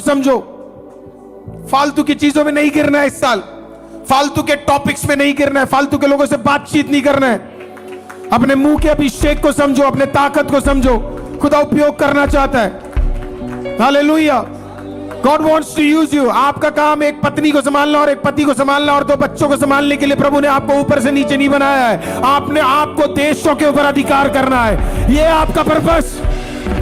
समझो, फालतू की चीजों में नहीं गिरना है इस साल, फालतू के टॉपिक्स में नहीं गिरना है, फालतू के लोगों से बातचीत नहीं करना है। अपने मुंह के अभिषेक को समझो, अपने ताकत को समझो, खुदा उपयोग करना चाहता है। Hallelujah. God wants to use you. आपका काम एक पत्नी को संभालना और एक पति को संभालना और 2 बच्चों को संभालने के लिए प्रभु ने आपको ऊपर से नीचे नहीं बनाया है। आपने आपको देशों के ऊपर अधिकार करना है, यह आपका पर्पस।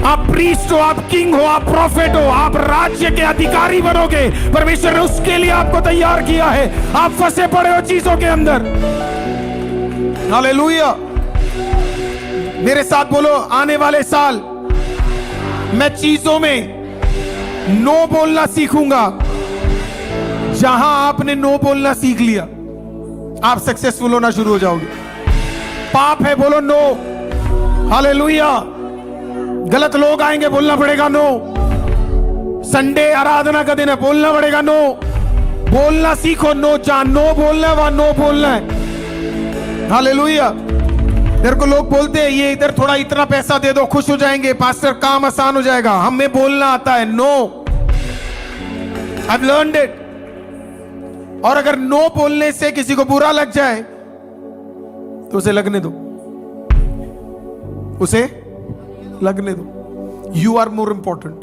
आप प्रीस्ट हो, आप किंग हो, आप प्रॉफिट हो, आप राज्य के अधिकारी बनोगे। परमेश्वर ने उसके लिए आपको तैयार किया है। आप फंसे पड़े हो चीजों के अंदर। हालेलुया। मेरे साथ बोलो, आने वाले साल मैं चीजों में नो बोलना सीखूंगा। जहां आपने नो बोलना सीख लिया, आप सक्सेसफुल होना शुरू हो जाओगे। पाप है, बोलो नो। हालेलुया। गलत लोग आएंगे, बोलना पड़ेगा नो। संडे आराधना का दिन है, बोलना पड़ेगा नो। बोलना सीखो, नो। जहां नो बोलना है वहां नो बोलना है। हालेलुया। तेरे को लोग बोलते हैं ये इधर थोड़ा इतना पैसा दे दो, खुश हो जाएंगे, पास्टर काम आसान हो जाएगा। हमें बोलना आता है नो। I've learned it। और अगर नो बोलने से किसी को बुरा लग जाए तो उसे लगने दो, उसे लगने दो। You are more important.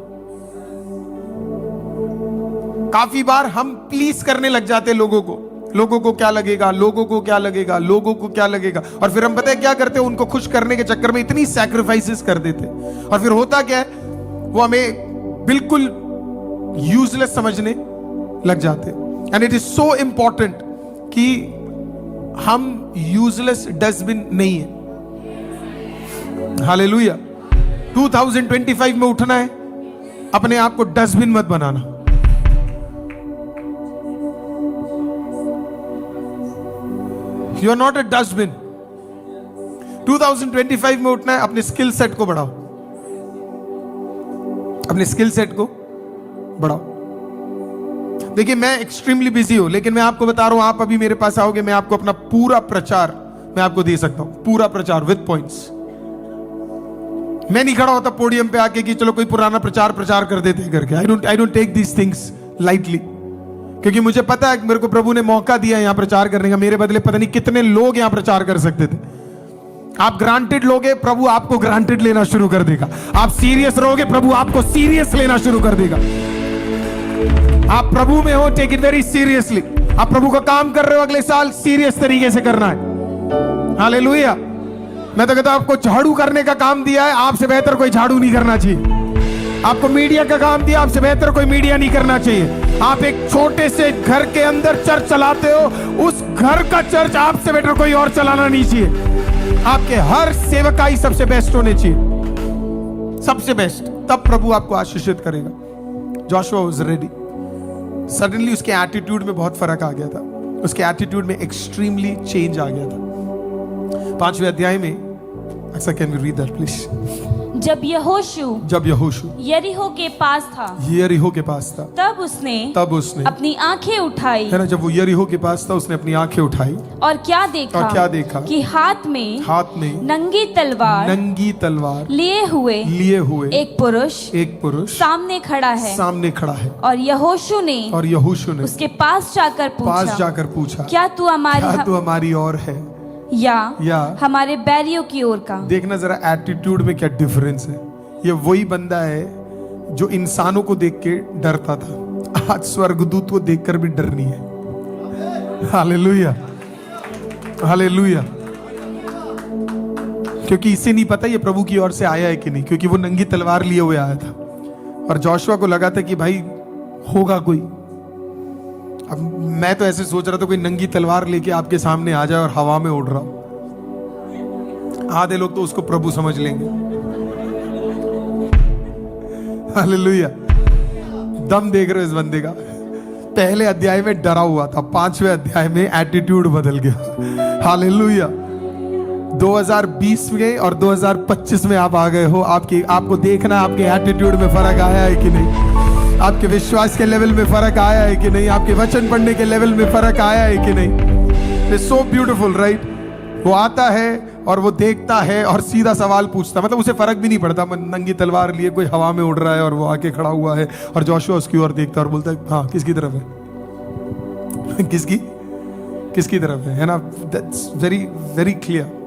काफी बार हम प्लीज करने लग जाते लोगों को क्या लगेगा, लोगों को क्या लगेगा, लोगों को क्या लगेगा। और फिर हम पता है क्या करते हैं, उनको खुश करने के चक्कर में इतनी सैक्रिफाइसेस कर देते। और फिर होता क्या है, वो हमें बिल्कुल यूजलेस समझने लग जाते। And it is so important कि हम यूजलेस डस्टबिन नहीं है। हालेलुया। 2025 में उठना है, अपने आप को डस्टबिन मत बनाना। You are not a dustbin. 2025 में उठना है, अपने स्किल सेट को बढ़ाओ, अपने स्किल सेट को बढ़ाओ। देखिए मैं एक्सट्रीमली बिजी हूं, लेकिन मैं आपको बता रहा हूं, आप अभी मेरे पास आओगे, मैं आपको अपना पूरा प्रचार मैं आपको दे सकता हूं, पूरा प्रचार विद पॉइंट्स। मैं नहीं खड़ा होता पोडियम पे आके कि चलो कोई पुराना प्रचार कर देते हैं करके। I don't take these things lightly, क्योंकि मुझे पता है कि मेरे को प्रभु ने मौका दिया यहां प्रचार करने का। मेरे बदले पता नहीं कितने लोग यहां प्रचार कर सकते थे। आप ग्रांटेड लोगे, प्रभु आपको ग्रांटेड लेना शुरू कर देगा। आप सीरियस रहोगे, प्रभु आपको सीरियस लेना शुरू कर देगा। आप प्रभु में हो, टेक इट वेरी सीरियसली। आप प्रभु का काम कर रहे हो, अगले साल सीरियस तरीके से करना है। हालेलुया। मैं तो कहता हूं, आपको झाड़ू करने का काम दिया है, आपसे बेहतर कोई झाड़ू नहीं करना चाहिए। आपको मीडिया का काम दिया, आपसे बेहतर कोई मीडिया नहीं करना चाहिए। आप एक छोटे से घर के अंदर चर्च चलाते हो, उस घर का चर्च आपसे बेटर कोई और चलाना नहीं चाहिए। आपके हर सेवकाई सबसे बेस्ट होने चाहिए, सबसे बेस्ट। तब प्रभु आपको आशीषित करेगा। Joshua was ready. सडनली उसके एटीट्यूड में बहुत फर्क आ गया था। उसके एटीट्यूड में एक्सट्रीमली चेंज आ गया था। 5वें अध्याय में, ऐसा can we read that please? जब यहोशू यरीहो के पास था, तब उसने अपनी आंखें उठाई, है ना। जब वो यरीहो के पास था, उसने अपनी आंखें उठाई और क्या देखा कि हाथ में नंगी तलवार लिए हुए एक पुरुष सामने खड़ा है। और यहोशू ने उसके पास जाकर पूछा, क्या तू हमारी और है या हमारे बैरियों की ओर का? देखना जरा एटीट्यूड में क्या डिफरेंस है। ये वही बंदा है जो इंसानों को देख के डरता था, आज स्वर्गदूत को देखकर भी डरनी है। Hallelujah, hallelujah. क्योंकि इसे नहीं पता ये प्रभु की ओर से आया है कि नहीं, क्योंकि वो नंगी तलवार लिए हुए आया था। और जोशुआ को लगा था कि भाई होगा कोई। अब मैं तो ऐसे सोच रहा था कोई नंगी तलवार लेके आपके सामने आ जाए और हवा में उड़ रहा। आधे लोग तो उसको प्रभु समझ लेंगे। हालेलुया। दम देख रहे हो इस बंदे का? पहले अध्याय में डरा हुआ था, 5वें अध्याय में एटीट्यूड बदल गया। हालेलुया। 2020 में और 2025 में आप आ गए हो। आपको देखना आपके एटीट्यूड में फर्क आया है कि नहीं, आपके विश्वास के लेवल में फर्क आया है कि नहीं, आपके वचन पढ़ने के लेवल में फर्क आया है कि नहीं। It's so beautiful, right? वो आता है और वो देखता है और सीधा सवाल पूछता, मतलब उसे फर्क भी नहीं पड़ता, नंगी तलवार लिए कोई हवा में उड़ रहा है और वो आके खड़ा हुआ है और जोशुआ उसकी ओर देखता है और बोलता है हाँ किसकी तरफ है किसकी तरफ है ना। That's very very clear.